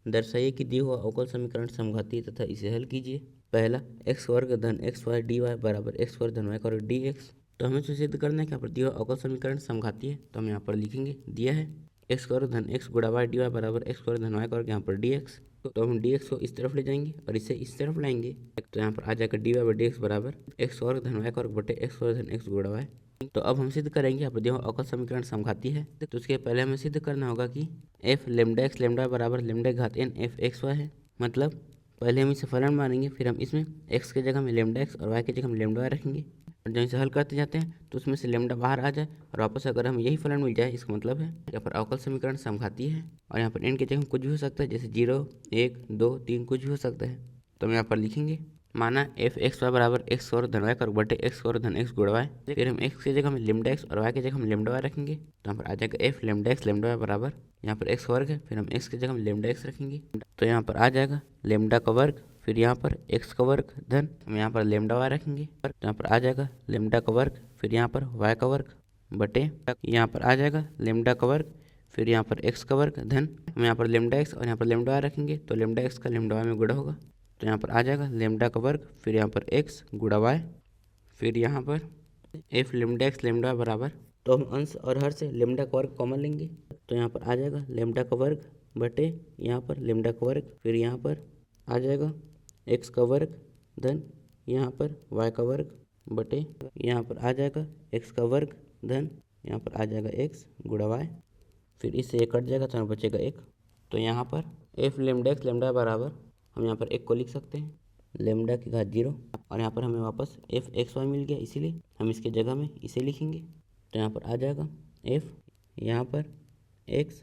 दर्शाइए कि दिया हुआ अवकल समीकरण समघातीय तथा इसे हल कीजिए। पहला, एक्स वर्ग धन एक्स वाई डी वाई बराबर एक्स वर्ग धन वाई का डी एक्स। तो हमें तो सिद्ध करना है कि यहाँ पर दिया हुआ अवकल समीकरण समघातीय है, तो हम यहाँ पर लिखेंगे दिया है एक्स वर्ग धन एक्स गुणा वाई डी वाई बराबर एक्स वर्ग धन वाई का यहाँ पर डी एक्स। तो हम डी एक्स को इस तरफ ले जाएंगे और इसे इस तरफ लाएंगे, तो यहाँ पर आ जाएगा d y by d x बराबर एक्स वर्ग धन वाई का वर्ग बटे एक्स वर्ग धन एक्स गुणा वाई। तो अब हम सिद्ध करेंगे यहाँ पर दिया हुआ अवकल समीकरण समघाती है, तो उसके पहले हमें सिद्ध करना होगा कि एफ लेमडा एक्स लेमडा बराबर लेमडा घात एन एफ एक्स वाई है। मतलब पहले हम इसे फलन मानेंगे, फिर हम इसमें एक्स की जगह में लेमडा एक्स और वाई की जगह में लेमडा वाई रखेंगे, और जब इसे हल करते जाते हैं तो उसमें से लेमडा बाहर आ जाए और वापस अगर हमें यही फलन मिल जाए, इसका मतलब है यहाँ पर अवकल समीकरण समघाती है। और यहाँ पर एन की जगह कुछ भी हो सकता है, जैसे 0 1 2 3 कुछ भी हो सकता है। तो हम यहाँ पर लिखेंगे माना एफ एक्स वाई बराबर एक्स वर्ग धन वाई का वर्ग बटे एक्स वर्ग धन एक्स गुणा वाई। फिर हम एक्स की जगह में लेमडा एक्स और वाई की जगह में लेमडा वाई रखेंगे, तो यहाँ पर आ जाएगा f lambda x lambda y बराबर यहाँ पर एक्स वर्ग है, फिर हम एक्स की जगह में लेमडा एक्स रखेंगे, तो यहाँ पर आ जाएगा लेमडा का वर्ग, फिर यहाँ पर एक्स का वर्ग धन हम यहाँ पर लेमडा वाई रखेंगे, तो यहाँ पर आ जाएगा लेमडा का वर्ग, फिर यहाँ पर वाई का वर्ग बटे यहाँ पर आ जाएगा लेमडा का वर्ग, फिर यहाँ पर एक्स का वर्ग धन हम यहाँ पर लेमडा एक्स और यहाँ पर लेमडा वाई रखेंगे, तो लेमडा एक्स का लेमडा वाई में गुणा होगा, तो यहाँ पर आ जाएगा लेमडा का वर्ग, फिर यहाँ पर एक्स गुणा वाई, फिर यहाँ पर f lambda x lambda y बराबर, तो हम अंश और हर से लेमडा का वर्ग कॉमन लेंगे, तो यहाँ पर आ जाएगा लेमडा का वर्ग बटे यहाँ पर लेमडा का वर्ग, फिर यहाँ पर आ जाएगा एक्स का वर्ग धन यहाँ पर वाई का वर्ग बटे यहाँ पर आ जाएगा एक्स का वर्ग धन यहाँ पर आ जाएगा एक्स गुणा वाई, फिर इससे ये कट जाएगा तो हमें बचेगा एक। तो यहाँ पर एफ लेमडा एक्स लेमडा बराबर हम यहाँ पर एक को लिख सकते हैं लेमडा की घात 0, और यहाँ पर हमें वापस एफ एक्स वाई मिल गया, इसीलिए हम इसके जगह में इसे लिखेंगे, तो यहाँ पर आ जाएगा एफ यहाँ पर एक्स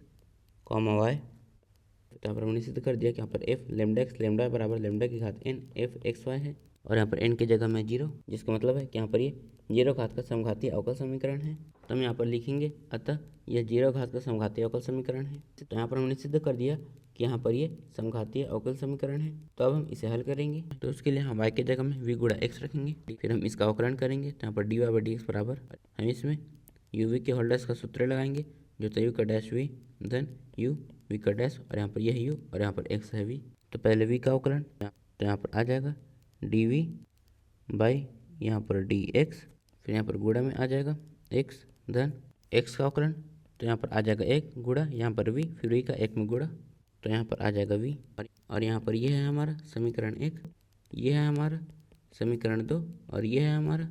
कॉमा वाई। तो यहाँ पर हमने सिद्ध कर दिया कि यहाँ पर एफ लेमडा एक्स लेमडा बराबर लेमडा की घात एन एफ एक्स वाई है, और यहाँ पर एन की जगह में 0, जिसका मतलब है कि यहाँ पर ये 0 घात का समघातीय अवकल समीकरण है। तो हम यहाँ पर लिखेंगे अतः यह 0 घात का समघातीय अवकल समीकरण है। तो यहाँ पर हमने सिद्ध कर दिया कि यहाँ पर ये समघातीय अवकल समीकरण है। तो अब हम इसे हल करेंगे, तो उसके लिए हम y के जगह में v गुणा x रखेंगे, फिर हम इसका अवकलन करेंगे, तो यहाँ पर dy बाई डी एक्स बराबर हम इसमें uv के होल्डर्स का सूत्र लगाएंगे, जो तो u का डैश v धन u v का डैश, और यहाँ पर यह u और यहाँ पर x है v। तो पहले v का अवकलन, तो यहाँ पर आ जाएगा dv बाई यहाँ पर dx, फिर यहाँ पर गुणा में आ जाएगा x धन x का अवकलन, तो यहाँ पर आ जाएगा 1 गुणा यहाँ पर v, फिर v का 1 में गुणा, तो यहाँ पर आ जाएगा v, और यहाँ पर यह है हमारा समीकरण 1, यह है हमारा समीकरण 2, और यह है हमारा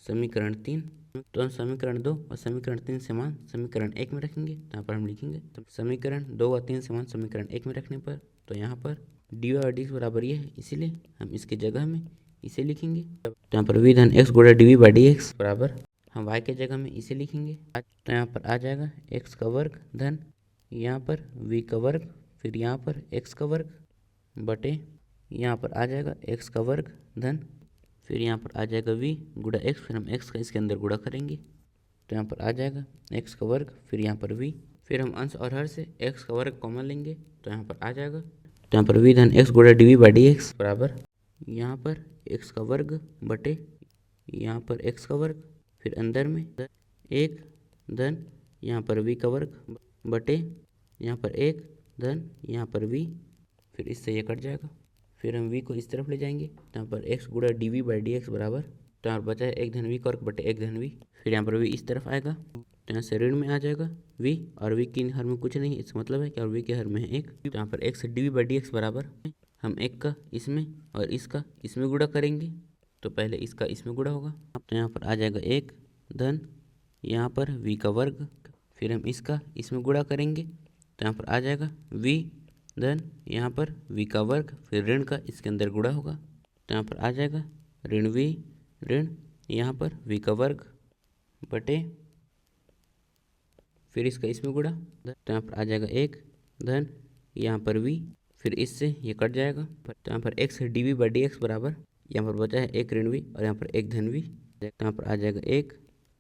समीकरण 3। तो हम समीकरण 2 और समीकरण 3 समान समीकरण 1 में रखेंगे, तो यहाँ पर हम लिखेंगे तो समीकरण 2 और 3 समान समीकरण 1 में रखने पर, तो यहाँ पर डी वाई डी एक्स बराबर ये है, इसीलिए हम इसकी जगह में इसे लिखेंगे। तो यहाँ पर v धन एक्स गुणा d v by d x बराबर हम y के जगह में इसे लिखेंगे, तो यहाँ पर आ जाएगा x का वर्ग धन यहाँ पर v का वर्ग, फिर यहाँ पर x का वर्ग बटे यहाँ पर आ जाएगा x का वर्ग धन फिर यहाँ पर आ जाएगा v गुणा x, फिर हम x का इसके अंदर गुणा करेंगे, तो यहाँ पर आ जाएगा x का वर्ग, फिर यहाँ पर v, फिर हम अंश और हर से x का वर्ग कॉमन लेंगे, तो यहाँ पर आ जाएगा, तो यहाँ पर v धन x गुणा d v by d x बराबर यहाँ पर x का वर्ग बटे यहाँ पर x का वर्ग, फिर अंदर में 1 धन यहाँ पर v का वर्ग बटे यहाँ पर 1 धन यहाँ पर v, फिर इससे ये कट जाएगा, फिर हम v को इस तरफ ले जाएंगे, तो यहाँ पर x गुणा d v by d x बराबर, तो यहाँ पर बचा है 1 धन v का वर्ग बटे 1 धन v, फिर यहाँ पर v इस तरफ आएगा, तो यहाँ से ऋण में आ जाएगा v, और v की हर में कुछ नहीं, इसका मतलब है कि और v के हर में है 1, तो यहाँ पर x d v by d x बराबर हम 1 का इसमें और इसका इसमें गुणा करेंगे, तो पहले इसका इसमें गुणा होगा, तो यहाँ पर आ जाएगा 1 धन यहाँ पर v का वर्ग, फिर हम इसका इसमें गुणा करेंगे, तो यहाँ पर आ जाएगा v धन यहाँ पर v का वर्ग, फिर ऋण का इसके अंदर गुणा होगा, तो यहाँ पर आ जाएगा ऋण v ऋण यहाँ पर v का वर्ग बटे फिर इसका इसमें गुणा, तो यहाँ पर आ जाएगा 1 धन यहाँ पर v, फिर इससे ये कट जाएगा, तो यहाँ पर x d v by d x बराबर यहाँ पर बचा है 1 ऋण v और यहाँ पर 1 धन v, तो यहाँ पर आ जाएगा 1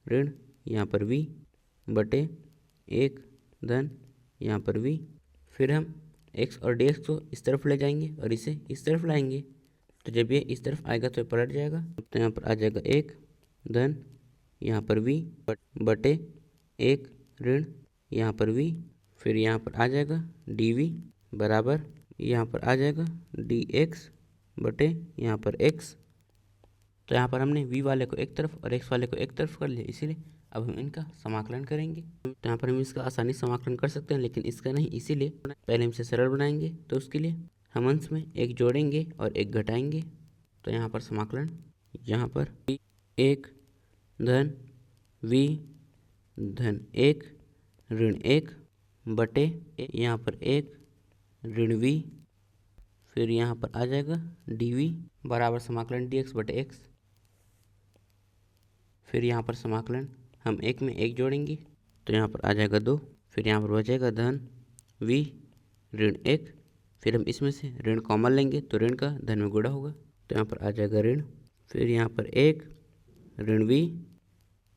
ऋण यहाँ पर v बटे 1 धन यहाँ पर v, फिर हम x और dx को इस तरफ ले जाएंगे और इसे इस तरफ लाएंगे, तो जब ये इस तरफ आएगा तो ये पलट जाएगा, तो यहाँ पर आ जाएगा 1 धन यहाँ पर v बटे 1 ऋण यहाँ पर v, फिर यहाँ पर आ जाएगा dv बराबर यहाँ पर आ जाएगा डी एक्स बटे यहाँ पर एक्स। तो यहाँ पर हमने v वाले को एक तरफ और x वाले को एक तरफ कर लिया, इसीलिए अब हम इनका समाकलन करेंगे। तो यहाँ पर हम इसका आसानी से समाकलन कर सकते हैं, लेकिन इसका नहीं, इसीलिए पहले हम इसे सरल बनाएंगे। तो उसके लिए हम अंश में एक जोड़ेंगे और एक घटाएंगे। तो यहाँ पर समाकलन, यहाँ पर एक धन v धन एक ऋण एक बटे यहाँ पर एक ऋण v, फिर यहाँ पर आ जाएगा dv बराबर समाकलन dx बटे एक्स। फिर यहाँ पर समाकलन हम एक में एक जोड़ेंगे, तो यहाँ पर आ जाएगा 2, फिर यहाँ पर बचेगा धन v ऋण एक, फिर हम इसमें से ऋण कॉमन लेंगे तो ऋण का धन में गुणा होगा, तो यहाँ पर आ जाएगा ऋण, फिर यहाँ पर एक ऋण v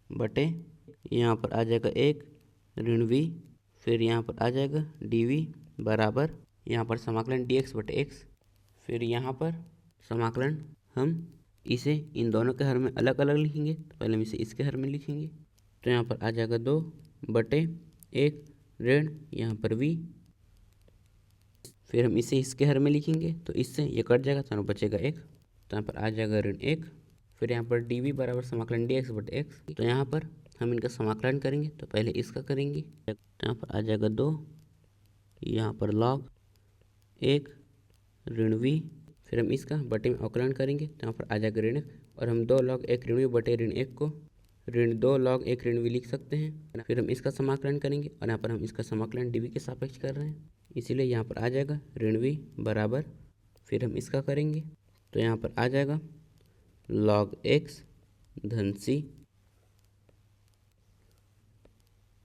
बटे यहाँ पर आ जाएगा एक ऋण v, फिर यहाँ पर आ जाएगा dv बराबर यहाँ पर समाकलन dx बटे एक्स। फिर यहाँ पर समाकलन हम इसे इन दोनों के हर में अलग अलग लिखेंगे, तो पहले हम इसे इसके हर में लिखेंगे, तो यहाँ पर आ जाएगा 2 बटे एक ऋण यहाँ पर v, फिर हम इसे इसके हर में लिखेंगे तो इससे ये कट जाएगा, तो बचेगा 1, तो यहाँ पर आ जाएगा ऋण 1, फिर यहाँ पर dv बराबर समाकलन dx बटे एक्स। तो यहाँ पर हम इनका समाकलन करेंगे, तो पहले इसका करेंगे, तो यहाँ पर आ जाएगा 2, यहाँ पर log 1 ऋण v, फिर हम इसका बटे में अवकलन करेंगे, तो यहाँ पर आ जाएगा ऋण 1, और हम 2 log 1 ऋण v बटे ऋण 1 को ऋण 2 log 1 ऋण v लिख सकते हैं। फिर हम इसका समाकलन करेंगे, और यहाँ पर हम इसका समाकलन dv के सापेक्ष कर रहे हैं, इसीलिए यहाँ पर आ जाएगा ऋण v बराबर, फिर हम इसका करेंगे, तो यहाँ पर आ जाएगा log x धन c,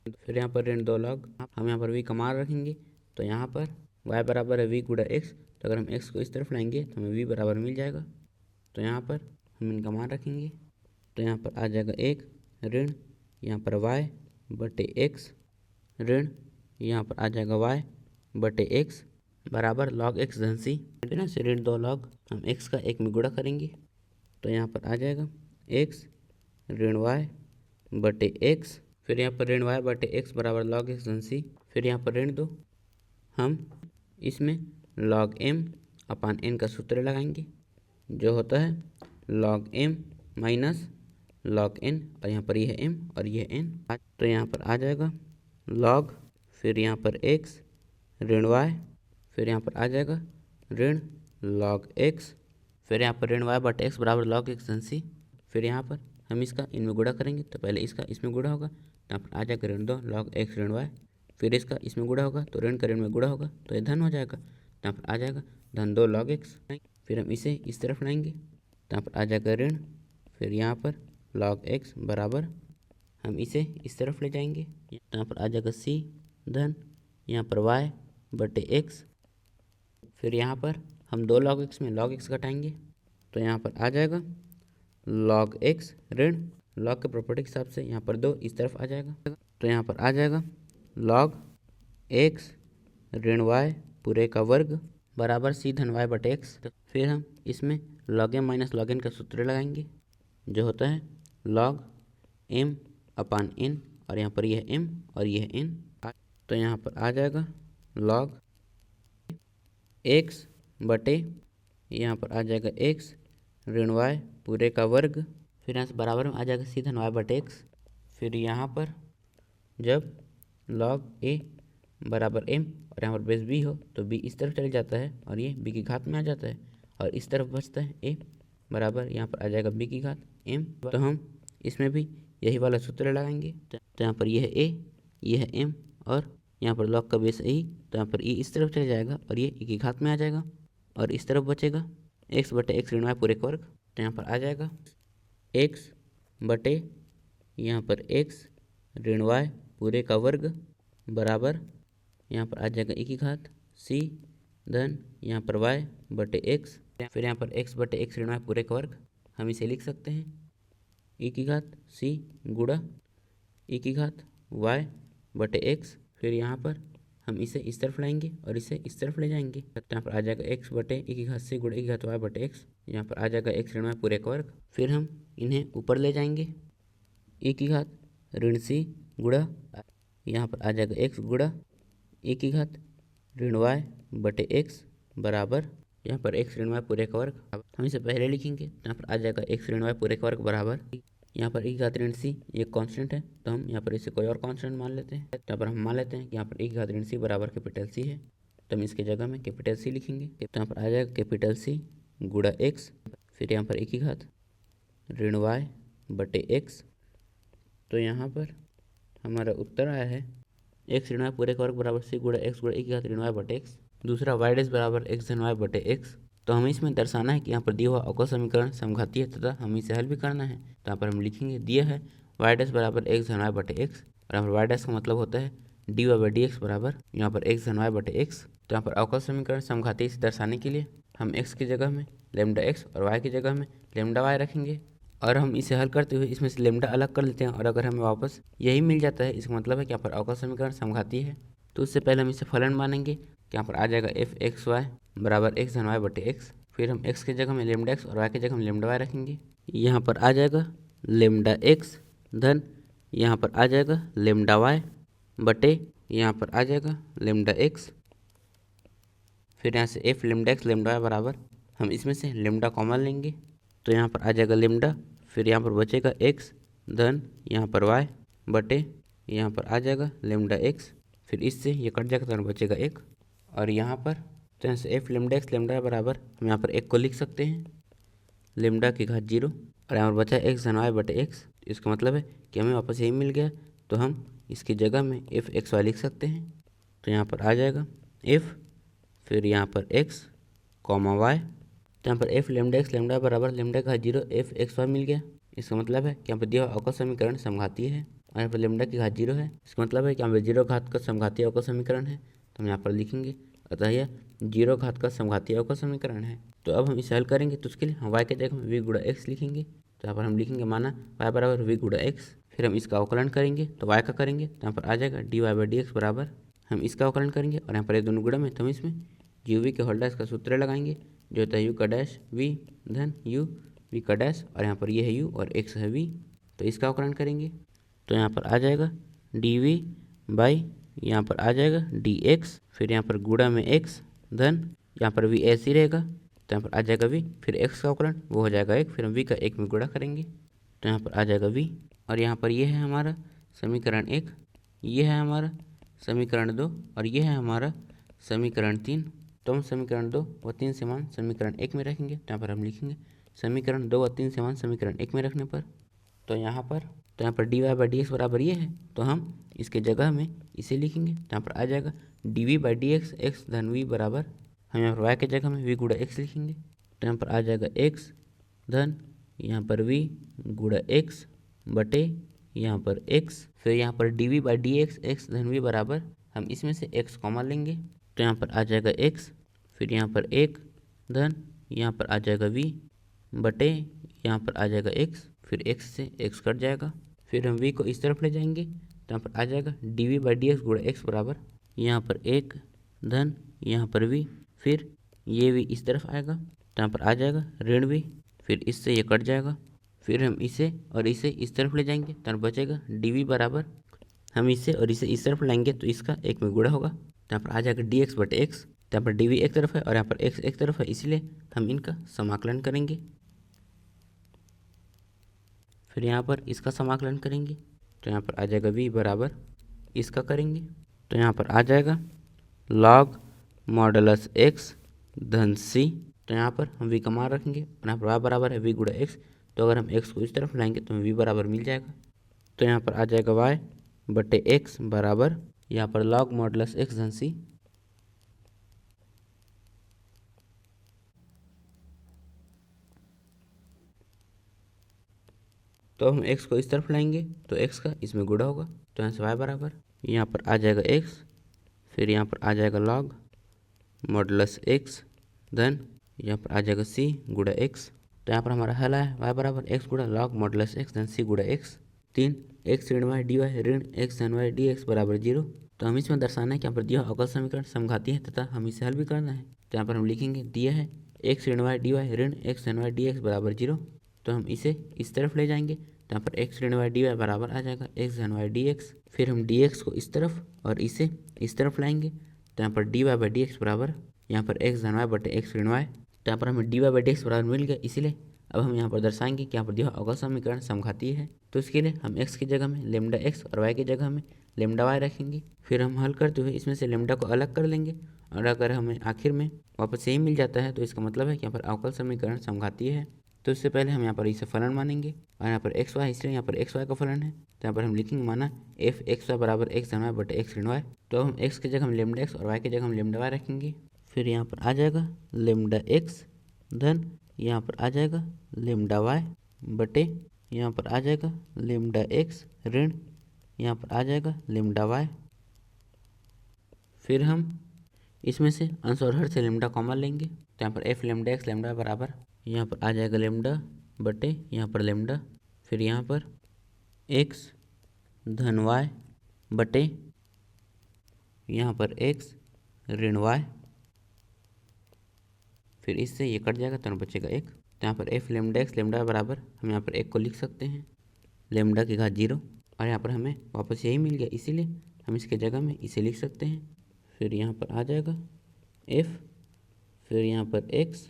फिर यहाँ पर ऋण 2 log, हम यहाँ पर v का मान रखेंगे, तो यहाँ पर y बराबर है v गुणा x, तो अगर हम x को इस तरफ लाएंगे तो हमें v बराबर मिल जाएगा, तो यहाँ पर हम इनका मान रखेंगे, तो यहाँ पर आ जाएगा एक ऋण यहाँ पर y बटे x ऋण यहाँ पर आ जाएगा y बटे x बराबर log x धन c, बिना से ऋण 2 log हम x का एक में गुणा करेंगे, तो यहाँ पर आ जाएगा x ऋण y बटे x, फिर यहाँ पर ऋण y बटे x बराबर log x धन c, फिर यहाँ पर ऋण 2 हम इसमें log m अपान n का सूत्र लगाएंगे, जो होता है log m minus log n, और यहाँ पर यह m और यह n, तो यहाँ पर आ जाएगा log, फिर यहाँ पर x ऋण y, फिर यहाँ पर आ जाएगा ऋण log x, फिर यहाँ पर ऋण y बटे x बराबर log x धन c, फिर यहाँ पर हम इसका इनमें गुणा करेंगे, तो पहले इसका इसमें गुणा होगा, तो यहाँ पर आ जाएगा ऋण 2 log x ऋण y, फिर इसका इसमें गुणा होगा तो ऋण का ऋण में गुणा होगा, तो ये धन हो जाएगा, तो यहाँ पर आ जाएगा धन 2 log x, फिर हम इसे इस तरफ लाएंगे, तो यहाँ पर आ जाएगा ऋण, फिर यहाँ पर log x बराबर हम इसे इस तरफ ले जाएंगे, तो यहाँ पर आ जाएगा c धन यहाँ पर y बटे x, फिर यहाँ पर हम 2 log x में log x घटाएंगे, तो यहाँ पर आ जाएगा log x ऋण log के प्रॉपर्टी के हिसाब से यहाँ पर 2 इस तरफ आ जाएगा, तो यहाँ पर आ जाएगा log x ऋण y पूरे का वर्ग बराबर c धन y बटे x, फिर हम इसमें log m minus log n का सूत्र लगाएंगे, जो होता है log m अपान n, और यहाँ पर यह m और यह n, तो यहाँ पर आ जाएगा log x बटे यहाँ पर आ जाएगा x ऋण y पूरे का वर्ग, फिर यहाँ से बराबर में आ जाएगा c धन y बटे x, फिर यहाँ पर जब log a बराबर m और यहाँ पर बेस b हो तो b इस तरफ चले जाता है और ये b की घात में आ जाता है, और इस तरफ बचता है a बराबर यहाँ पर आ जाएगा b की घात m, तो हम इसमें भी यही वाला सूत्र लगाएंगे, तो यहाँ पर यह a यह m और यहाँ पर log का बेस a, तो यहाँ पर e इस तरफ चले जाएगा और ये e की घात में आ जाएगा, और इस तरफ बचेगा x बटे x ऋण y पूरे का वर्ग, तो यहाँ पर आ जाएगा x बटे यहाँ पर x ऋण y पूरे का वर्ग बराबर यहाँ पर आ जाएगा e की घात c धन यहाँ पर y बटे x, फिर यहाँ पर x बटे x ऋण y पूरे का वर्ग, हम इसे लिख सकते हैं e की घात c गुणा e की घात y बटे x, फिर यहाँ पर हम इसे इस तरफ लाएंगे और इसे इस तरफ ले जाएंगे, तो यहाँ पर आ जाएगा x बटे e की घात c गुणा e की घात y बटे x, यहाँ पर आ जाएगा x ऋण y पूरे का वर्ग, फिर हम इन्हें ऊपर ले जाएंगे e की घात ऋण c गुणा यहाँ पर आ जाएगा x गुणा e की घात ऋण y बटे x, बराबर यहाँ पर एक्स ऋण वाई पूरे का वर्ग, हम इसे पहले लिखेंगे तो यहाँ पर आ जाएगा एक्स ऋण वाई पूरे का वर्ग बराबर यहाँ पर e घात ऋण सी ये कांस्टेंट है, तो हम यहाँ पर इसे कोई और कांस्टेंट मान लेते हैं। यहाँ पर हम मान लेते हैं कि यहाँ पर e घात ऋण सी बराबर कैपिटल सी है, तो हम इसके जगह में कैपिटल सी लिखेंगे। तो यहाँ पर आ जाएगा कैपिटल सी गुणा एक्स, फिर यहाँ पर एक ही घात ऋण वाई बटे एक्स। तो यहाँ पर हमारा उत्तर आया है एक्स ऋण वाई पूरे का वर्ग बराबर सी गुणा एक्स गुणा एक घात ऋण वाई बटे एक्स। दूसरा वाई डैश बराबर एक्स धन वाई बटे एक्स। तो हमें इसमें दर्शाना है कि यहाँ पर दिया हुआ अवकल समीकरण समघातीय है तथा हमें इसे हल भी करना है। तो यहाँ पर हम लिखेंगे दिया है वाई डैश बराबर एक्स धन वाई बटे एक्स, और यहाँ पर वाई डैश का मतलब होता है d y by d x बराबर यहाँ पर एक्स धन वाई बटे एक्स। तो यहाँ पर अवकल समीकरण समघातीय से दर्शाने के लिए हम एक्स की जगह में लेमडा एक्स और वाई की जगह में लेमडा वाई रखेंगे, और हम इसे हल करते हुए इसमें से लेमडा अलग कर लेते हैं। और अगर हमें वापस यही मिल जाता है, इसका मतलब है कि यहाँ पर अवकल समीकरण समघातीय है। तो उससे पहले हम इसे फलन मानेंगे कि यहाँ पर आ जाएगा एफ एक्स वाई बराबर एक्स धन वाई बटे एक्स। फिर हम एक्स की जगह में लेमडा एक्स और वाई की जगह में लेमडा वाई रखेंगे। यहाँ पर आ जाएगा लेमडा एक्स धन यहाँ पर आ जाएगा लेमडा वाई बटे यहाँ पर आ जाएगा लेमडा एक्स। फिर यहाँ से f lambda x lambda y बराबर हम इसमें से लेमडा कॉमन लेंगे, तो यहाँ पर आ जाएगा लेमडा, फिर यहाँ पर बचेगा एक्स धन यहाँ पर वाई बटे यहाँ पर आ जाएगा लेमडा एक्स। फिर इससे ये कट जाएगा तो बचेगा एक, और यहाँ पर तो यहाँ से एफ लेमडा एक्स लेमडा बराबर हम यहाँ पर एक को लिख सकते हैं लेमडा की घात 0, और यहाँ पर बचा एक्स धन वाई बटे एक्स। इसका मतलब है कि हमें वापस यही मिल गया, तो हम इसकी जगह में एफ एक्स वाई लिख सकते हैं। तो यहाँ पर आ जाएगा एफ फिर यहाँ पर एक्स कॉमा वाई, तो यहाँ पर एफ लेमडा एक्स लेमडा बराबर लेमडा का 0 एफ एक्स वाई मिल गया। इसका मतलब है कि यहाँ पर दिया हुआ अवकल समीकरण समघातीय है, और यहाँ पर लेमडा की घात 0 है। इसका मतलब है कि यहाँ पर 0 घात का समघातीय अवकल समीकरण है, तो हम यहाँ पर लिखेंगे अतः यह 0 घात का समघातीय अवकल समीकरण है। तो अब हम इसे हल करेंगे, तो उसके लिए हम y के जगह में v गुणा एक्स लिखेंगे। तो यहाँ पर हम लिखेंगे माना y बराबर v गुणा एक्स, फिर हम इसका अवकलन करेंगे तो y का करेंगे तो यहाँ पर आ जाएगा d y by d x बराबर हम इसका अवकलन करेंगे, और यहाँ पर ये दोनों गुणा में तो हम इसमें यू वी के होल डैश का सूत्र लगाएंगे जो होता है यू का डैश वी धन यू वी का डैश, और यहाँ पर ये है यू और एक्स है वी। तो इसका अवकलन करेंगे तो यहाँ पर आ जाएगा डी वी बाई यहाँ पर आ जाएगा डी एक्स, फिर यहाँ पर गुणा में एक्स धन यहाँ पर वी ऐसे ही रहेगा तो यहाँ पर आ जाएगा वी, फिर एक्स का अवकलन वो हो जाएगा एक, फिर हम वी का एक में गुणा करेंगे तो यहाँ पर आ जाएगा वी, और यहाँ पर ये है हमारा समीकरण 1, ये है हमारा समीकरण 2 और ये है हमारा समीकरण 3। तो हम समीकरण 2 व 3 से मान समीकरण 1 में रखेंगे, तो यहाँ पर हम लिखेंगे समीकरण 2 व 3 से मान समीकरण 1 में रखने पर तो यहाँ पर d y by d x बराबर ये है, तो हम इसके जगह में इसे लिखेंगे। तो यहाँ पर आ जाएगा d v by d x x धन वी बराबर हम यहाँ पर वाई के जगह में वी गुणा एक्स लिखेंगे। तो यहाँ पर आ जाएगा एक्स धन यहाँ पर वी गुणा एक्स बटे यहाँ पर एक्स, फिर यहाँ पर d v by d x x धन वी बराबर हम इसमें से एक्स कॉमन लेंगे तो यहाँ पर आ जाएगा एक्स, फिर यहाँ पर एक धन यहाँ पर आ जाएगा वी बटे यहाँ पर आ जाएगा एक्स, फिर एक्स से एक्स कट जाएगा, फिर हम वी को इस तरफ ले जाएंगे तो यहाँ पर आ जाएगा d v by d x गुणा एक्स बराबर यहाँ पर एक धन यहाँ पर वी, फिर ये वी इस तरफ आएगा तो यहाँ पर आ जाएगा ऋण वी, फिर इससे ये कट जाएगा, फिर हम इसे और इसे इस तरफ ले जाएंगे तो बचेगा डी वी बराबर हम इसे और इसे इस तरफ लाएंगे तो इसका एक में गुणा होगा तो यहाँ पर आ जाएगा डी एक्स बटे एक्स। तो यहाँ पर डी वी एक तरफ है और यहाँ पर एक्स एक तरफ है, इसलिए हम इनका समाकलन करेंगे, फिर यहाँ पर इसका समाकलन करेंगे तो यहाँ पर आ जाएगा v बराबर इसका करेंगे तो यहाँ पर आ जाएगा log मॉडलस x धन c। तो यहाँ पर हम v का मान रखेंगे और यहाँ पर y बराबर है v गुणा x, तो अगर हम x को इस तरफ लाएंगे तो हमें v बराबर मिल जाएगा। तो यहाँ पर आ जाएगा y बटे x बराबर यहाँ पर log मॉडलस x धन c। तो हम x को इस तरफ लाएंगे तो x का इसमें गुणा होगा तो यहाँ से y बराबर यहाँ पर आ जाएगा x, फिर यहाँ पर आ जाएगा log मॉडलस x धन यहाँ पर आ जाएगा c गुणा x। तो यहाँ पर हमारा हल है y बराबर x गुणा log मॉडलस x धन c गुणा x। 3 x ऋण y डी वाई ऋण x धन y डी एक्स बराबर 0। तो हम इसमें दर्शाना है कि यहाँ पर दिया अवकल समीकरण समघाती है तथा हम इसे हल भी करना है। तो यहाँ पर हम लिखेंगे दिया है x ऋण y डी वाई ऋण x धन y डी एक्स बराबर 0, तो हम इसे इस तरफ ले जाएंगे तो यहाँ पर x ऋण वाई डी वाई बराबर आ जाएगा x धन वाई डी एक्स, फिर हम डी एक्स को इस तरफ और इसे इस तरफ लाएंगे तो यहाँ पर d y by d x बराबर यहाँ पर एक्स धन वाई बटे एक्स ऋण वाई। तो यहाँ पर हमें dy बाई डी एक्स बराबर मिल गया, इसीलिए अब हम यहाँ पर दर्शाएंगे कि यहाँ पर दिया अवकल समीकरण समघातीय है। तो इसके लिए हम x की जगह में लेमडा एक्स और y की जगह में लेमडा वाई रखेंगे। फिर हम हल करते हुए इसमें से लेमडा को अलग कर लेंगे, और अगर हमें आखिर में वापस यही मिल जाता है तो इसका मतलब है कि यहाँ पर अवकल समीकरण समघातीय है। तो इससे पहले हम यहाँ पर इसे फलन मानेंगे, और यहाँ पर एक्स वाई, इसलिए यहाँ पर एक्स वाई का फलन है। तो यहाँ पर हम लिखेंगे माना एफ एक्स वाई बराबर एक्स धन वाई बटे एक्स ऋण वाई। तो अब हम एक्स की जगह हम लेमडा एक्स और वाई की जगह हम लेमडा वाई रखेंगे। फिर यहाँ पर आ जाएगा लेमडा एक्स धन यहाँ पर आ जाएगा लेमडा वाई बटे यहाँ पर आ जाएगा लेमडा एक्स ऋण यहाँ पर आ जाएगा लेमडा वाई। फिर हम इसमें से अंश और हर से लेमडा कॉमन लेंगे, तो यहाँ पर एफ लेमडा एक्स लेमडा बराबर यहाँ पर आ जाएगा लेमडा बटे यहाँ पर लेमडा। फिर यहाँ पर एक्स धन वाई बटे यहाँ पर एक्स ऋण वाई। फिर इससे ये कट जाएगा तो बचेगा एक। तो यहाँ पर एफ लेमडा एक्स लेमडा बराबर हम यहाँ पर एक को लिख सकते हैं लेमडा की घात 0, और यहाँ पर हमें वापस यही मिल गया, इसीलिए हम इसके जगह में इसे लिख सकते हैं। फिर यहाँ पर आ जाएगा एफ, फिर यहाँ पर एक्स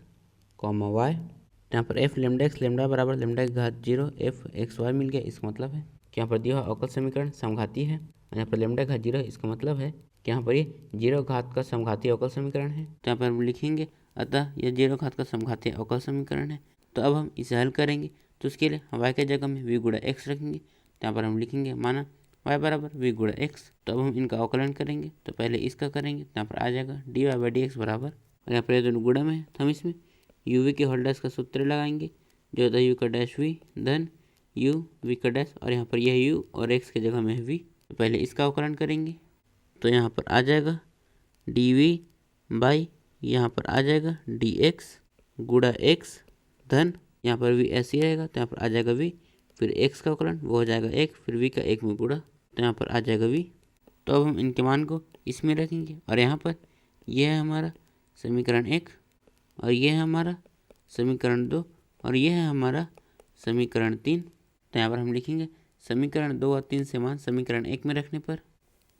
कॉमा वाई। तो यहाँ पर एफ लेमडा एक्स लेमडा बराबर लेमडा की घात 0 एफ एक्स वाई मिल गया। इसका मतलब है कि यहाँ पर दिया हुआ अवकल समीकरण समघातीय है, और यहाँ पर लेमडा घात 0 है। इसका मतलब है कि यहाँ पर ये 0 घात का समघातीय अवकल समीकरण है। तो यहाँ पर हम लिखेंगे अतः यह 0 घात का समघातीय अवकल समीकरण है। तो अब हम इसे हल करेंगे, तो उसके लिए हम y के जगह में v गुणा x रखेंगे। तो यहाँ पर हम लिखेंगे माना y बराबर v गुणा x। तो अब हम इनका अवकलन करेंगे, तो पहले इसका करेंगे, तो यहाँ पर आ जाएगा dy बाई डी एक्स बराबर, और यहाँ पर ये दोनों गुणा में है तो हम इसमें uv के होल डैश का सूत्र लगाएंगे, जो होता है u का डैश v धन u v का डैश, और यहाँ पर यह u और x के जगह में है v। तो पहले इसका अवकलन करेंगे, तो यहाँ पर आ जाएगा dv बाई यहाँ पर आ जाएगा dx गुणा x धन यहाँ पर v ऐसे ही रहेगा, तो यहाँ पर आ जाएगा v, फिर x का अवकलन वो हो जाएगा 1, फिर v का 1 में गुणा, तो यहाँ पर आ जाएगा v। तो अब हम इनके मान को इसमें रखेंगे, और यहाँ पर यह है हमारा समीकरण 1, और यह है हमारा समीकरण 2, और यह है हमारा समीकरण 3। तो यहाँ पर हम लिखेंगे समीकरण 2 और 3 से मान समीकरण 1 में रखने पर,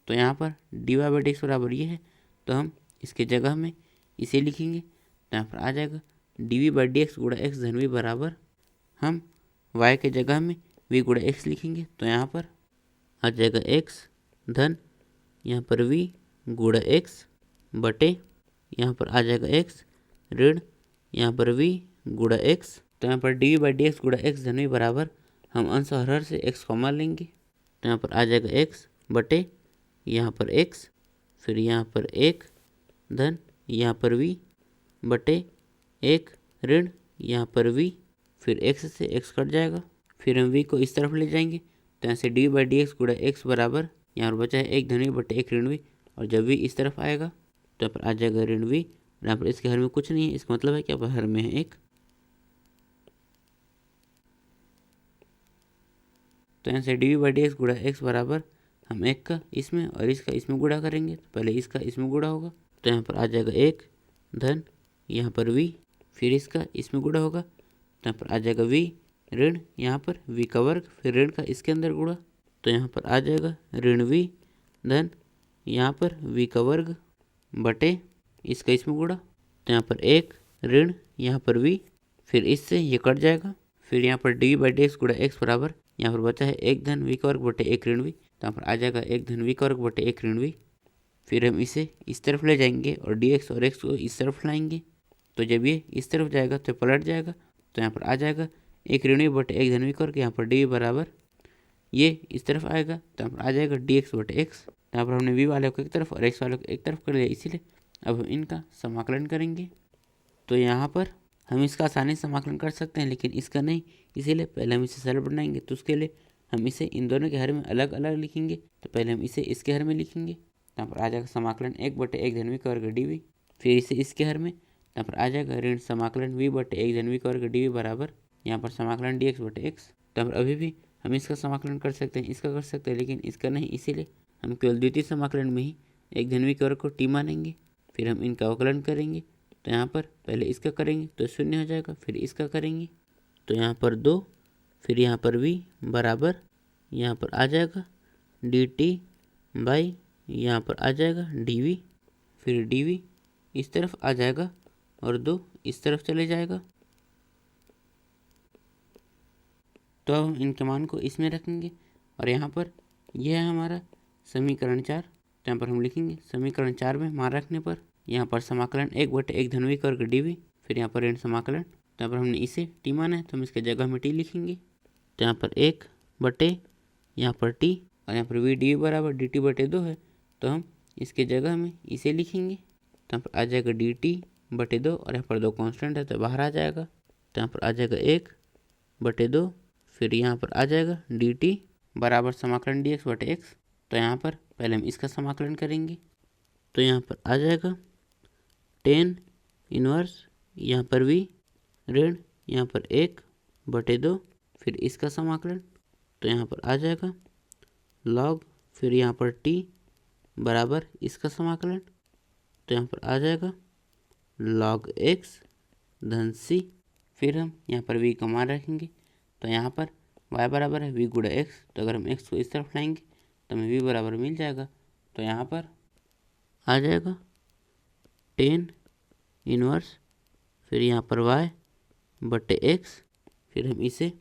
तो यहाँ पर dy बाई डी एक्स बराबर ये है, तो हम इसके जगह में इसे लिखेंगे। तो यहाँ पर आ जाएगा dv बाई डी एक्स गुणा एक्स धन v बराबर हम y के जगह में v गुणा x लिखेंगे। तो यहाँ पर आ जाएगा x धन यहाँ पर v गुणा x बटे यहाँ पर आ जाएगा x ऋण यहाँ पर v गुणा x। तो यहाँ पर dv बाई डी एक्स गुणा एक्स धन v बराबर हम अंश और हर से x कॉमन लेंगे, तो यहाँ पर आ जाएगा x बटे यहाँ पर x, फिर यहाँ पर 1 धन यहाँ पर v बटे 1 ऋण यहाँ पर v, फिर x से x कट जाएगा, फिर हम v को इस तरफ ले जाएंगे, तो यहाँ से डी बाई डी एक्स गुणा एक्स बराबर यहाँ पर बचा है 1 धन v बटे 1 ऋण v, और जब v इस तरफ आएगा तो यहाँ पर आ जाएगा ऋण v, और यहाँ पर इसके हर में कुछ नहीं है, इसका मतलब है कि यहाँ पर हर में है 1। तो यहाँ से डी बाई डी एक्स गुणा एक्स बराबर हम 1 का इसमें और इसका इसमें गुणा करेंगे, तो पहले इसका इसमें गुणा होगा, तो यहाँ पर आ जाएगा 1 धन यहाँ पर v, फिर इसका इसमें गुणा होगा, तो यहाँ पर आ जाएगा v ऋण यहाँ पर v का वर्ग, फिर ऋण का इसके अंदर गुणा, तो यहाँ पर आ जाएगा ऋण v धन यहाँ पर v का वर्ग बटे इसका इसमें गुणा, तो यहाँ पर 1 ऋण यहाँ पर v, फिर इससे ये कट जाएगा, फिर यहाँ पर डी बाई डी एक्स गुणा एक्स बराबर यहाँ पर बचा है 1 धन v का वर्ग बटे 1 ऋण v, तो यहाँ पर आ जाएगा 1 धन v का वर्ग बटे 1 ऋण v। फिर हम इसे इस तरफ ले जाएंगे और dx और x को इस तरफ लाएंगे, तो जब ये इस तरफ जाएगा तो पलट जाएगा, तो यहाँ पर आ जाएगा 1 ऋण v बटे 1 धन v करके यहाँ पर डी बराबर ये इस तरफ आएगा, तो यहाँ पर आ जाएगा dx बटे x। तो यहाँ पर हमने v वाले को एक तरफ और x वाले को एक तरफ कर लिया, इसीलिए अब हम इनका समाकलन करेंगे। तो यहाँ पर हम इसका आसानी से समाकलन कर सकते हैं, लेकिन इसका नहीं, इसीलिए पहले हम इसे सरल बनाएंगे। तो उसके लिए हम इसे इन दोनों के हर में अलग अलग लिखेंगे। तो पहले हम इसे इसके हर में लिखेंगे, यहाँ पर आ जाएगा समाकलन 1 बटे 1 धन v का वर्ग डी वी, फिर इसे इसके हर में यहाँ पर आ जाएगा ऋण समाकलन v बटे 1 धन v का वर्ग डी वी बराबर यहाँ पर समाकलन डी एक्स बटे एक्स। तो यहाँ पर अभी भी हम इसका समाकलन कर सकते हैं, इसका कर सकते हैं, लेकिन इसका नहीं, इसीलिए हम केवल द्वितीय समाकलन में ही 1 धन v के वर्ग को टी मानेंगे। फिर हम इनका अवकलन करेंगे, तो यहाँ पर पहले इसका करेंगे तो 0 हो जाएगा, फिर इसका करेंगे तो यहाँ पर 2, फिर यहाँ पर v बराबर यहाँ पर आ जाएगा डी टी बाई यहाँ पर आ जाएगा डी वी, फिर डी वी इस तरफ आ जाएगा और 2 इस तरफ चले जाएगा। तो अब हम इनके मान को इसमें रखेंगे और यहाँ पर यह है हमारा समीकरण 4। तो यहाँ पर हम लिखेंगे समीकरण 4 में मान रखने पर यहाँ पर समाकलन 1/1 धनविक वर्ग dv, फिर यहाँ पर ऋण समाकलन। तो यहाँ पर हमने इसे t माना है तो हम इसके जगह में t लिखेंगे। तो यहाँ पर 1 बटे यहाँ पर t और यहाँ पर v dv बराबर dt/2 है तो हम इसके जगह में इसे लिखेंगे। तो यहाँ पर आ जाएगा dt/2 और यहाँ पर 2 कांस्टेंट है तो बाहर आ जाएगा। तो यहाँ पर आ जाएगा 1/2, फिर यहाँ पर आ जाएगा dt बराबर समाकलन dx/x। तो यहाँ पर पहले हम इसका समाकलन करेंगे। तो यहाँ पर आ जाएगा tan इनवर्स यहाँ पर v ऋण यहाँ पर 1/2, फिर इसका समाकलन। तो यहाँ पर आ जाएगा log, फिर यहाँ पर t बराबर इसका समाकलन। तो यहाँ पर आ जाएगा log x धन c, फिर हम यहाँ पर v का मान रखेंगे। तो यहाँ पर y बराबर है v गुणा x, तो अगर हम x को इस तरफ लाएंगे तो हमें v बराबर मिल जाएगा। तो यहाँ पर आ जाएगा tan इनवर्स फिर यहाँ पर y बटे x, फिर हम इसे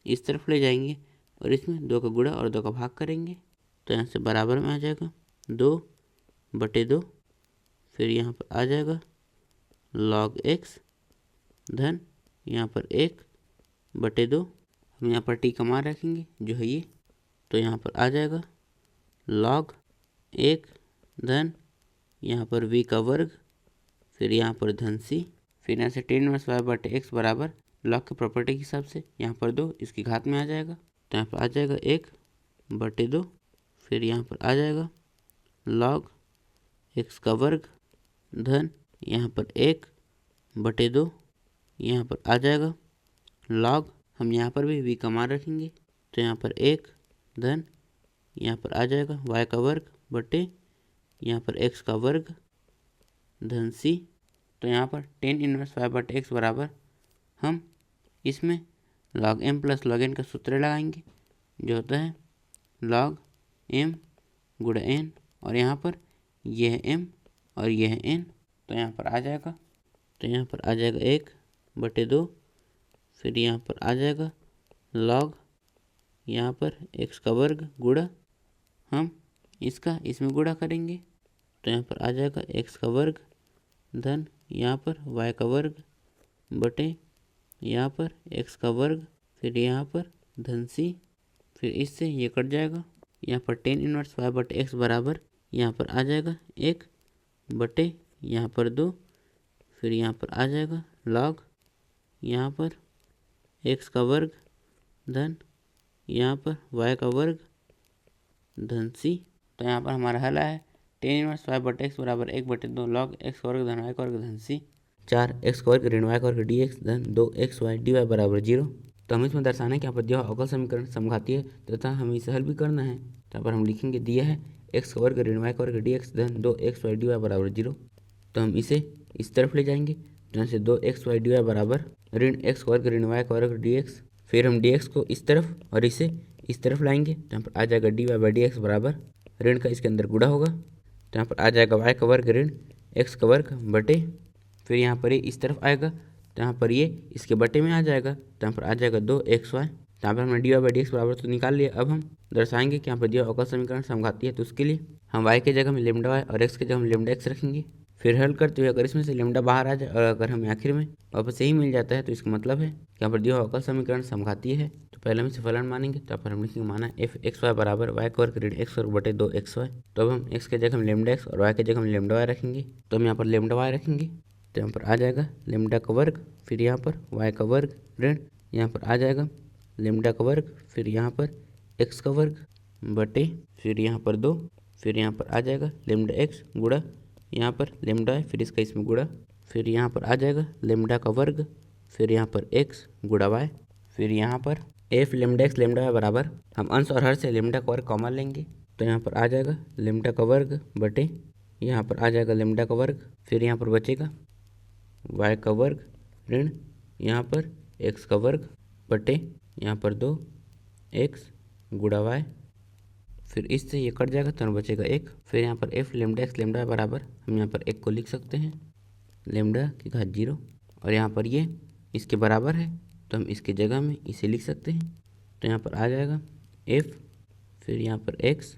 इस तरफ ले जाएंगे और इसमें 2 का गुणा और 2 का भाग करेंगे। तो यहाँ से बराबर में आ जाएगा 2/2, फिर यहाँ पर आ जाएगा log x धन यहाँ पर 1/2, हम यहाँ पर t का मान रखेंगे जो है ये। तो यहाँ पर आ जाएगा log 1 धन यहाँ पर v का वर्ग, फिर यहाँ पर धन c, फिर यहाँ से tan इनवर्स y बटे x बराबर log की प्रॉपर्टी के हिसाब से यहाँ पर 2 इसकी घात में आ जाएगा। तो यहाँ पर आ जाएगा 1/2, फिर यहाँ पर आ जाएगा log x का वर्ग धन यहाँ पर 1/2, यहाँ पर आ जाएगा log, हम यहाँ पर भी v का मान रखेंगे। तो यहाँ पर 1 धन यहाँ पर आ जाएगा y का वर्ग बटे यहाँ पर x का वर्ग धन c। तो यहाँ पर tan इनवर्स y बटे x बराबर हम इसमें log m plus log n का सूत्र लगाएंगे जो होता है log m गुणा n, और यहाँ पर यह m और यह n। तो यहाँ पर आ जाएगा 1/2, फिर यहाँ पर आ जाएगा log यहाँ पर x का वर्ग गुणा हम इसका इसमें गुणा करेंगे। तो यहाँ पर आ जाएगा x का वर्ग धन यहाँ पर y का वर्ग बटे यहाँ पर x का वर्ग, फिर यहाँ पर धन c, फिर इससे ये कट जाएगा। यहाँ पर tan इनवर्स y बटे x बराबर यहाँ पर आ जाएगा 1 बटे यहाँ पर 2, फिर यहाँ पर आ जाएगा log यहाँ पर x का वर्ग धन यहाँ पर y का वर्ग धन c। तो यहाँ पर हमारा हल है tan इनवर्स y बटे x बराबर 1/2 log x वर्ग धन y का वर्ग धन c। 4 x वर्ग ऋण y का वर्ग dx धन 2xy dy बराबर 0। तो हमें इसमें दर्शाना है कि यहाँ पर दिया अवकल समीकरण समघातीय है तथा हमें इसे हल भी करना है। तो यहाँ पर हम लिखेंगे दिया है x वर्ग ऋण y का वर्ग dx धन 2xy dy बराबर 0। तो हम इसे इस तरफ ले जाएंगे जहाँ से 2xy dy बराबर ऋण x वर्ग ऋण y का वर्ग dx, फिर हम dx को इस तरफ और इसे इस तरफ लाएंगे तो यहाँ पर आ जाएगा dy/dx बराबर ऋण का इसके अंदर गुणा होगा। तो यहाँ पर आ जाएगा y का वर्ग ऋण x का वर्ग बटे, फिर यहाँ पर ये इस तरफ आएगा तो यहाँ पर ये इसके बटे में आ जाएगा। तो यहाँ पर आ जाएगा 2xy। तो यहाँ पर हमने dy/dx बराबर तो निकाल लिया। अब हम दर्शाएंगे कि यहाँ पर दिया अवकल समीकरण समघाती है तो उसके लिए हम y के जगह में लैम्डा y और x के जगह में लैम्डा x रखेंगे। फिर हल करते हुए अगर इसमें से लैम्डा बाहर आ जाए और अगर हमें आखिर में वापस यही मिल जाता है तो इसका मतलब है कि यहाँ पर दिया अवकल समीकरण समघातीय है। तो पहले हम इसे फलन मानेंगे। तो यहाँ पर हम लिखेंगे माना f(x, y) बराबर y का वर्ग ऋण x वर्ग बटे 2xy। तो अब हम x के जगह में लैम्डा x और y के जगह में लैम्डा y रखेंगे। तो हम यहाँ पर लैम्डा y रखेंगे तो यहाँ पर आ जाएगा लैम्डा का वर्ग, फिर यहाँ पर y का वर्ग ऋण यहाँ पर आ जाएगा लैम्डा का वर्ग, फिर यहाँ पर x का वर्ग बटे, फिर यहाँ पर 2, फिर यहाँ पर आ जाएगा लैम्डा x गुणा यहाँ पर लैम्डा है, फिर इसका इसमें गुणा, फिर यहाँ पर आ जाएगा लैम्डा का वर्ग, फिर यहाँ पर x गुणा y, फिर यहाँ पर f lambda x lambda y बराबर हम अंश और हर से लैम्डा का वर्ग कॉमन लेंगे। तो यहाँ पर आ जाएगा लैम्डा का वर्ग बटे यहाँ पर आ जाएगा लैम्डा का वर्ग, फिर यहाँ पर बचेगा y का वर्ग ऋण यहाँ पर x का वर्ग बटे यहाँ पर 2x गुणा y, फिर इससे ये कट जाएगा तो बचेगा 1, फिर यहाँ पर f lambda x lambda y बराबर हम यहाँ पर 1 को लिख सकते हैं। लेमडा की घात 0 और यहाँ पर ये इसके बराबर है तो हम इसके जगह में इसे लिख सकते हैं। तो यहाँ पर आ जाएगा f, फिर यहाँ पर x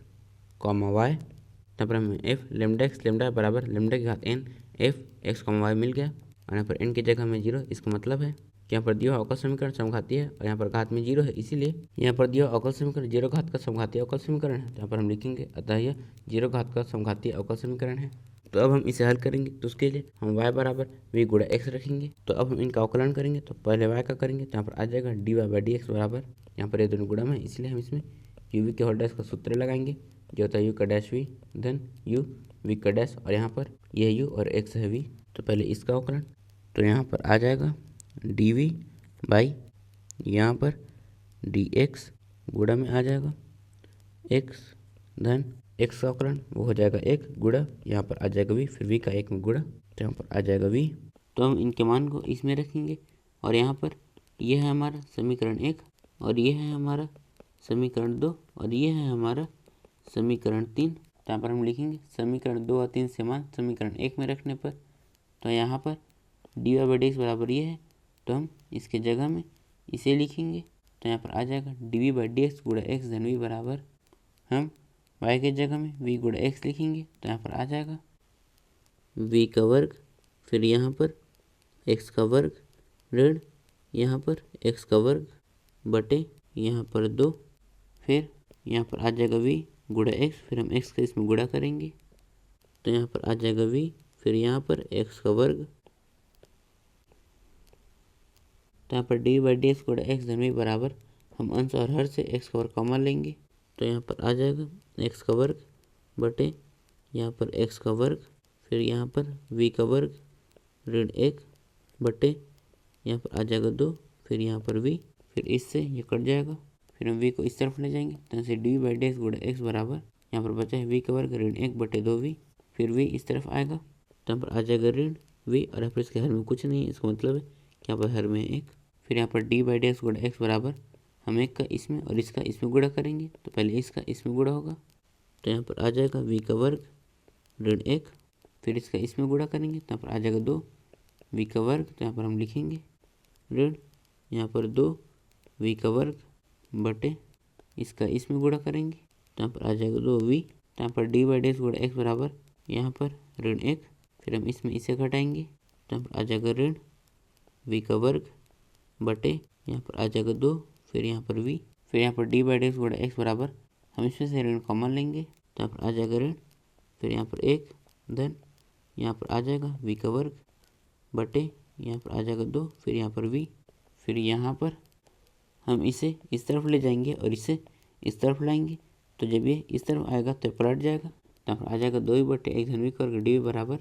कॉमा y, यहाँ पर हमें f लेमडा x लेमडा बराबर लेमडा की घात n f x comma y मिल गया और यहाँ पर n की जगह में 0। इसका मतलब है कि यहाँ पर दिया अवकल समीकरण समघातीय है और यहाँ पर घात में 0 है, इसीलिए यहाँ पर दिया अवकल समीकरण 0 घात का समघातीय अवकल समीकरण है। तो यहाँ पर हम लिखेंगे अतः यह 0 घात का समघातीय अवकल समीकरण है। तो अब हम इसे हल करेंगे तो उसके लिए हम y बराबर v गुणा x रखेंगे। तो अब हम इनका अवकलन करेंगे तो पहले y का करेंगे तो यहाँ पर आ जाएगा dy/dx बराबर, यहाँ पर ये दोनों गुणा में इसलिए हम इसमें uv के होल डैश का सूत्र लगाएंगे जो होता है u का डैश v धन u v का डैश और यहाँ पर यह u और x है v। तो पहले इसका अवकलन तो यहाँ पर आ जाएगा dv बाई यहाँ पर dx गुणा में आ जाएगा x धन x का अवकलन वो हो जाएगा 1 गुणा यहाँ पर आ जाएगा v, फिर v का 1 में गुणा तो यहाँ पर आ जाएगा v। तो हम इनके मान को इसमें रखेंगे और यहाँ पर यह है हमारा समीकरण 1 और यह है हमारा समीकरण 2 और यह है हमारा समीकरण 3। तो यहाँ पर हम लिखेंगे समीकरण 2 और 3 से मान समीकरण 1 में रखने पर तो यहाँ पर dy/dx बराबर ये है तो हम इसके जगह में इसे लिखेंगे। तो यहाँ पर आ जाएगा dv/dx गुणा x धन v बराबर हम y के जगह में v गुणा x लिखेंगे। तो यहाँ पर आ जाएगा v का वर्ग, फिर यहाँ पर x का वर्ग ऋण यहाँ पर x का वर्ग बटे यहाँ पर 2, फिर यहाँ पर आ जाएगा v गुणा x, फिर हम x का इसमें गुणा करेंगे तो यहाँ पर आ जाएगा v, फिर यहाँ पर x का वर्ग। तो यहाँ पर dv/dx गुणा x धन v बराबर हम अंश और हर से x का वर्ग कॉमन लेंगे तो यहाँ पर आ जाएगा x का वर्ग बटे यहाँ पर x का वर्ग, फिर यहाँ पर v का वर्ग ऋण 1 बटे यहाँ पर आ जाएगा 2, फिर यहाँ पर v, फिर इससे ये कट जाएगा, फिर हम v को इस तरफ ले जाएंगे तो यहाँ से dv/dx गुणा x बराबर यहाँ पर बचा है v का वर्ग ऋण 1 बटे 2v, फिर v इस तरफ आएगा तो यहाँ पर आ जाएगा ऋण v और यहाँ पर इसके हर में कुछ नहीं है, इसका मतलब है कि यहाँ पर हर में 1। फिर यहाँ पर d/dx गुणा x बराबर हम 1 का इसमें और इसका इसमें गुणा करेंगे तो पहले इसका इसमें गुणा होगा तो यहाँ पर आ जाएगा v का वर्ग ऋण 1, फिर इसका इसमें गुणा करेंगे तो यहाँ पर आ जाएगा 2 v का वर्ग, तो यहाँ पर हम लिखेंगे ऋण यहाँ पर 2 v का वर्ग बटे इसका इसमें गुणा करेंगे तो यहाँ पर आ जाएगा 2v। तो यहाँ पर d/dx गुणा x बराबर यहाँ पर ऋण 1, फिर हम इसमें इसे घटाएंगे तो यहाँ पर आ जाएगा ऋण v का वर्ग बटे यहाँ पर आ जाएगा 2, फिर यहाँ पर v, फिर यहाँ पर d/dx गुणा x बराबर हम इसमें से ऋण कॉमन लेंगे तो यहाँ पर आ जाएगा ऋण, फिर यहाँ पर 1 धन यहाँ पर आ जाएगा v का वर्ग बटे यहाँ पर आ जाएगा 2, फिर यहाँ पर v, फिर यहाँ पर हम इसे इस तरफ ले जाएंगे और इसे इस तरफ लाएंगे तो जब ये इस तरफ आएगा तो पलट जाएगा तो यहाँ पर आ जाएगा 2 बटे x धन v का वर्ग डी बराबर,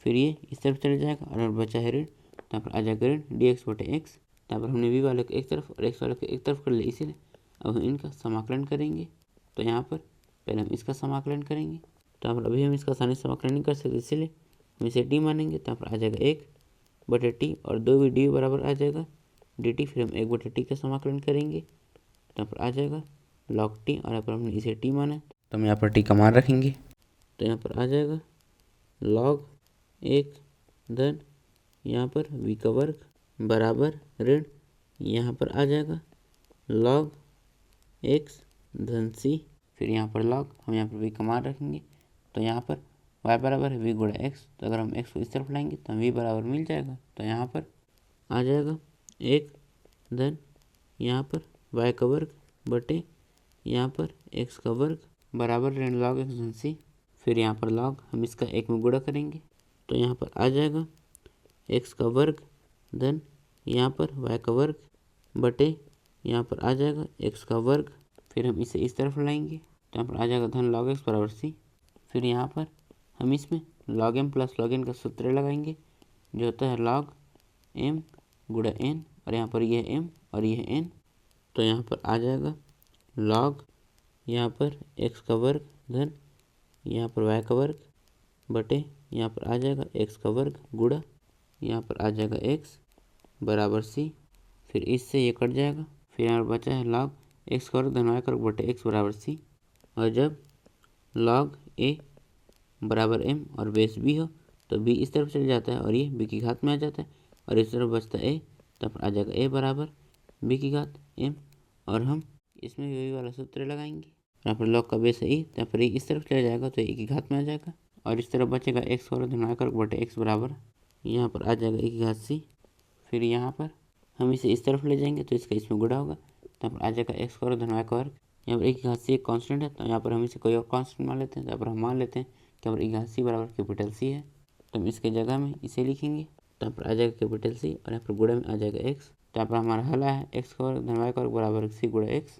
फिर ये इस तरफ चले जाएगा और बचा है ऋण तो यहाँ पर आ जाएगा ऋण dx बटे x। तो यहाँ पर हमने v वाले को एक तरफ और x वाले को एक तरफ कर लिया, इसीलिए अब हम इनका समाकलन करेंगे। तो यहाँ पर पहले हम इसका समाकलन करेंगे तो यहाँ पर अभी हम इसका आसानी से समाकलन नहीं कर सकते, इसीलिए हम इसे t मानेंगे तो यहाँ पर आ जाएगा 1 बटे t और 2v डी बराबर आ जाएगा dt, फिर हम 1 बटे t का समाकलन करेंगे तो यहाँ पर आ जाएगा log t और यहाँ पर हमने इसे t माना तो हम यहाँ पर t का मान रखेंगे तो यहाँ पर आ जाएगा log 1 धन यहाँ पर v का वर्ग बराबर ऋण यहाँ पर आ जाएगा log x धन c, फिर यहाँ पर log हम यहाँ पर v का मान रखेंगे तो यहाँ पर y बराबर है v गुणा x, तो अगर हम x को इस तरफ लाएंगे तो हम v बराबर मिल जाएगा तो यहाँ पर आ जाएगा 1 धन यहाँ पर y का वर्ग बटे यहाँ पर x का वर्ग बराबर ऋण log x धन c, फिर यहाँ पर log हम इसका 1 में गुणा करेंगे तो यहाँ पर आ जाएगा x का वर्ग धन यहाँ पर y का वर्ग बटे यहाँ पर आ जाएगा x का वर्ग, फिर हम इसे इस तरफ लाएंगे तो यहाँ पर आ जाएगा धन log x बराबर c, फिर यहाँ पर हम इसमें log m plus log n का सूत्र लगाएंगे जो होता है log m गुणा n और यहाँ पर यह m और यह n, तो यहाँ पर आ जाएगा log यहाँ पर x का वर्ग धन यहाँ पर y का वर्ग बटे यहाँ पर आ जाएगा x का वर्ग गुणा यहाँ पर आ जाएगा x बराबर c, फिर इससे ये कट जाएगा, फिर यहाँ पर बचा है log x का वर्ग धन y का वर्ग बटे x बराबर c, और जब log a बराबर m और बेस b हो तो बी इस तरफ चले जाता है और ये बी की घात में आ जाता है और इस तरफ बचता है ए, तो आ जाएगा ए बराबर बी की घात एम। और हम इसमें वही वाला सूत्र लगाएंगे। यहाँ पर लॉग का बेस है ई, तो यहाँ पर इस तरफ चले जाएगा तो ए की घात में आ जाएगा और इस तरफ बचेगा एक्स स्क्वायर धनात्मक वर्ग बटे एक्स बराबर यहाँ पर आ जाएगा ए की घात सी। फिर यहाँ पर हम इसे इस तरफ ले जाएंगे तो इसका इसमें गुणा होगा, तो यहाँ पर आ जाएगा एक्स स्क्वायर धनात्मक वर्ग। यहाँ पर ए की घात सी एक कांस्टेंट है, तो यहाँ पर हम इसे कोई और कांस्टेंट मान लेते हैं। तो यहाँ पर हम मान लेते हैं कि यहाँ पर ए की घात सी बराबर कैपिटल सी है, तो हम इसके जगह में इसे लिखेंगे। तो यहाँ पर आ जाएगा कैपिटल सी और यहाँ पर गुणा में आ जाएगा एक्स। तो यहाँ पर हमारा हल है एक्स स्क्वायर धनात्मक वर्ग बराबर सी गुणा एक्स।